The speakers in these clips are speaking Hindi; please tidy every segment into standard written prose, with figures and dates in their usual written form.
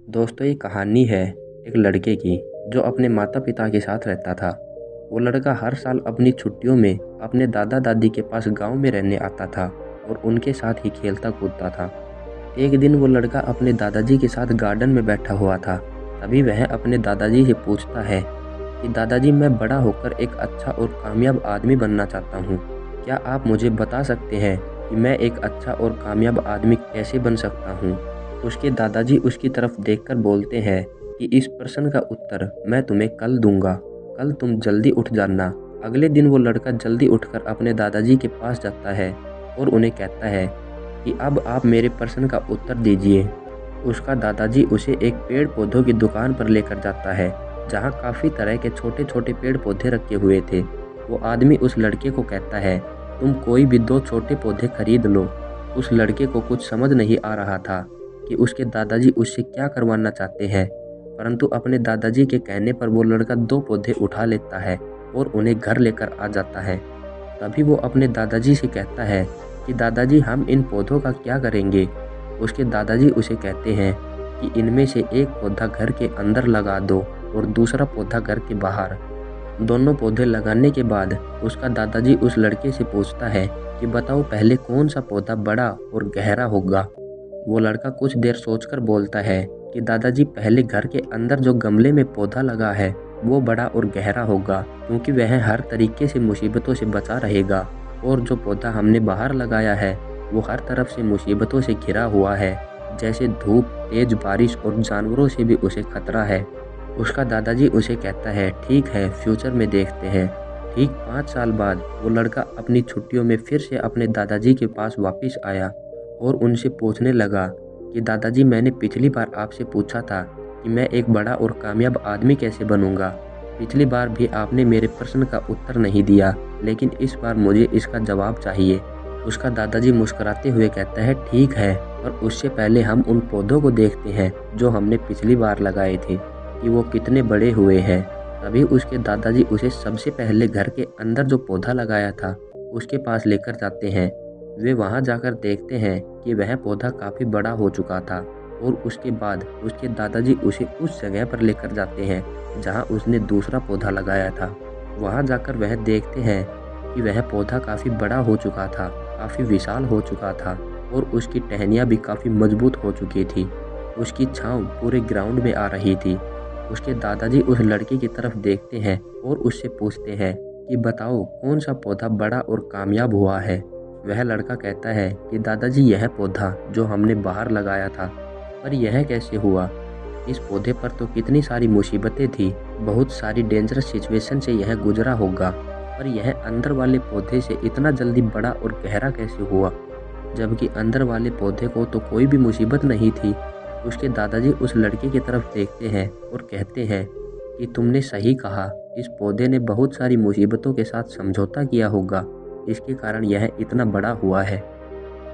दोस्तों ये कहानी है एक लड़के की जो अपने माता पिता के साथ रहता था। वो लड़का हर साल अपनी छुट्टियों में अपने दादा दादी के पास गांव में रहने आता था और उनके साथ ही खेलता कूदता था। एक दिन वो लड़का अपने दादाजी के साथ गार्डन में बैठा हुआ था। तभी वह अपने दादाजी से पूछता है कि दादाजी, मैं बड़ा होकर एक अच्छा और कामयाब आदमी बनना चाहता हूँ। क्या आप मुझे बता सकते हैं कि मैं एक अच्छा और कामयाब आदमी कैसे बन सकता हूँ? उसके दादाजी उसकी तरफ देखकर बोलते हैं कि इस प्रश्न का उत्तर मैं तुम्हें कल दूंगा। कल तुम जल्दी उठ जाना। अगले दिन वो लड़का जल्दी उठकर अपने दादाजी के पास जाता है और उन्हें कहता है कि अब आप मेरे प्रश्न का उत्तर दीजिए। उसका दादाजी उसे एक पेड़ पौधों की दुकान पर लेकर जाता है, जहाँ काफ़ी तरह के छोटे छोटे पेड़ पौधे रखे हुए थे। वो आदमी उस लड़के को कहता है, तुम कोई भी 2 छोटे पौधे खरीद लो। उस लड़के को कुछ समझ नहीं आ रहा था कि उसके दादाजी उससे क्या करवाना चाहते हैं, परंतु अपने दादाजी के कहने पर वो लड़का 2 पौधे उठा लेता है और उन्हें घर लेकर आ जाता है। तभी वो अपने दादाजी से कहता है कि दादाजी, हम इन पौधों का क्या करेंगे? उसके दादाजी उसे कहते हैं कि इनमें से एक पौधा घर के अंदर लगा दो और दूसरा पौधा घर के बाहर। दोनों पौधे लगाने के बाद उसका दादाजी उस लड़के से पूछता है कि बताओ, पहले कौन सा पौधा बड़ा और गहरा होगा? वो लड़का कुछ देर सोचकर बोलता है कि दादाजी, पहले घर के अंदर जो गमले में पौधा लगा है वो बड़ा और गहरा होगा, क्योंकि वह हर तरीके से मुसीबतों से बचा रहेगा। और जो पौधा हमने बाहर लगाया है वो हर तरफ से मुसीबतों से घिरा हुआ है, जैसे धूप, तेज बारिश और जानवरों से भी उसे खतरा है। उसका दादाजी उसे कहता है, ठीक है, फ्यूचर में देखते हैं। ठीक 5 साल बाद वो लड़का अपनी छुट्टियों में फिर से अपने दादाजी के पास वापस आया और उनसे पूछने लगा कि दादाजी, मैंने पिछली बार आपसे पूछा था कि मैं एक बड़ा और कामयाब आदमी कैसे बनूंगा। पिछली बार भी आपने मेरे प्रश्न का उत्तर नहीं दिया, लेकिन इस बार मुझे इसका जवाब चाहिए। उसका दादाजी मुस्कुराते हुए कहता है, ठीक है, और उससे पहले हम उन पौधों को देखते हैं जो हमने पिछली बार लगाए थे कि वो कितने बड़े हुए हैं। तभी उसके दादाजी उसे सबसे पहले घर के अंदर जो पौधा लगाया था उसके पास लेकर जाते हैं। वे वहां जाकर देखते हैं कि वह पौधा काफ़ी बड़ा हो चुका था और उसके बाद उसके दादाजी उसे उस जगह पर लेकर जाते हैं जहां उसने दूसरा पौधा लगाया था। वहां जाकर वह देखते हैं कि वह पौधा काफ़ी बड़ा हो चुका था, काफ़ी विशाल हो चुका था और उसकी टहनियाँ भी काफ़ी मजबूत हो चुकी थी। उसकी छांव पूरे ग्राउंड में आ रही थी। उसके दादाजी उस लड़के की तरफ देखते हैं और उससे पूछते हैं कि बताओ, कौन सा पौधा बड़ा और कामयाब हुआ है? वह लड़का कहता है कि दादाजी, यह पौधा जो हमने बाहर लगाया था, पर यह कैसे हुआ? इस पौधे पर तो कितनी सारी मुसीबतें थी, बहुत सारी डेंजरस सिचुएशन से यह गुजरा होगा, पर यह अंदर वाले पौधे से इतना जल्दी बड़ा और गहरा कैसे हुआ, जबकि अंदर वाले पौधे को तो कोई भी मुसीबत नहीं थी। उसके दादाजी उस लड़के की तरफ देखते हैं और कहते हैं कि तुमने सही कहा, इस पौधे ने बहुत सारी मुसीबतों के साथ समझौता किया होगा, इसके कारण यह इतना बड़ा हुआ है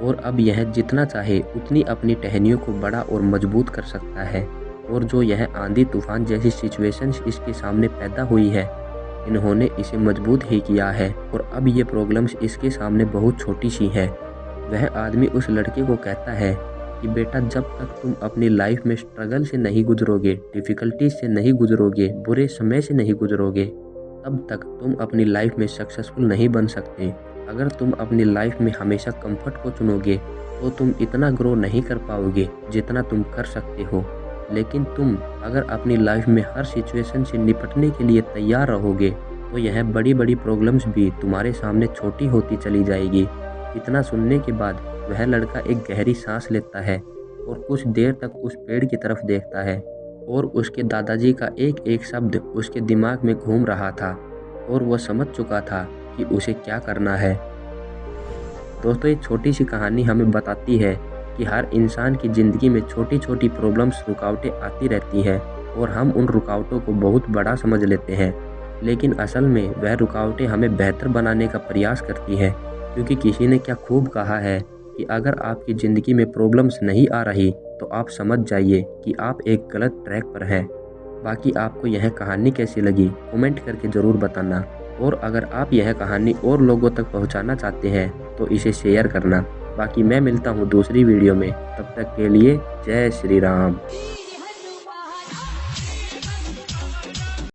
और अब यह जितना चाहे उतनी अपनी टहनियों को बड़ा और मजबूत कर सकता है। और जो यह आंधी तूफान जैसी सिचुएशंस इसके सामने पैदा हुई है, इन्होंने इसे मजबूत ही किया है और अब ये प्रॉब्लम्स इसके सामने बहुत छोटी सी हैं। वह आदमी उस लड़के को कहता है कि बेटा, जब तक तुम अपनी लाइफ में स्ट्रगल से नहीं गुजरोगे, डिफ़िकल्टीज से नहीं गुजरोगे, बुरे समय से नहीं गुजरोगे, तब तक तुम अपनी लाइफ में सक्सेसफुल नहीं बन सकते। अगर तुम अपनी लाइफ में हमेशा कंफर्ट को चुनोगे तो तुम इतना ग्रो नहीं कर पाओगे जितना तुम कर सकते हो। लेकिन तुम अगर अपनी लाइफ में हर सिचुएशन से निपटने के लिए तैयार रहोगे तो यह बड़ी बड़ी प्रॉब्लम्स भी तुम्हारे सामने छोटी होती चली जाएगी। इतना सुनने के बाद वह लड़का एक गहरी सांस लेता है और कुछ देर तक उस पेड़ की तरफ देखता है और उसके दादाजी का एक एक शब्द उसके दिमाग में घूम रहा था और वह समझ चुका था कि उसे क्या करना है। दोस्तों, ये छोटी सी कहानी हमें बताती है कि हर इंसान की ज़िंदगी में छोटी छोटी प्रॉब्लम्स, रुकावटें आती रहती हैं और हम उन रुकावटों को बहुत बड़ा समझ लेते हैं, लेकिन असल में वह रुकावटें हमें बेहतर बनाने का प्रयास करती हैं। क्योंकि किसी ने क्या खूब कहा है कि अगर आपकी ज़िंदगी में प्रॉब्लम्स नहीं आ रही तो आप समझ जाइए कि आप एक गलत ट्रैक पर हैं। बाकी आपको यह कहानी कैसी लगी कमेंट करके ज़रूर बताना, और अगर आप यह कहानी और लोगों तक पहुंचाना चाहते हैं तो इसे शेयर करना। बाकी मैं मिलता हूं दूसरी वीडियो में, तब तक के लिए जय श्री राम।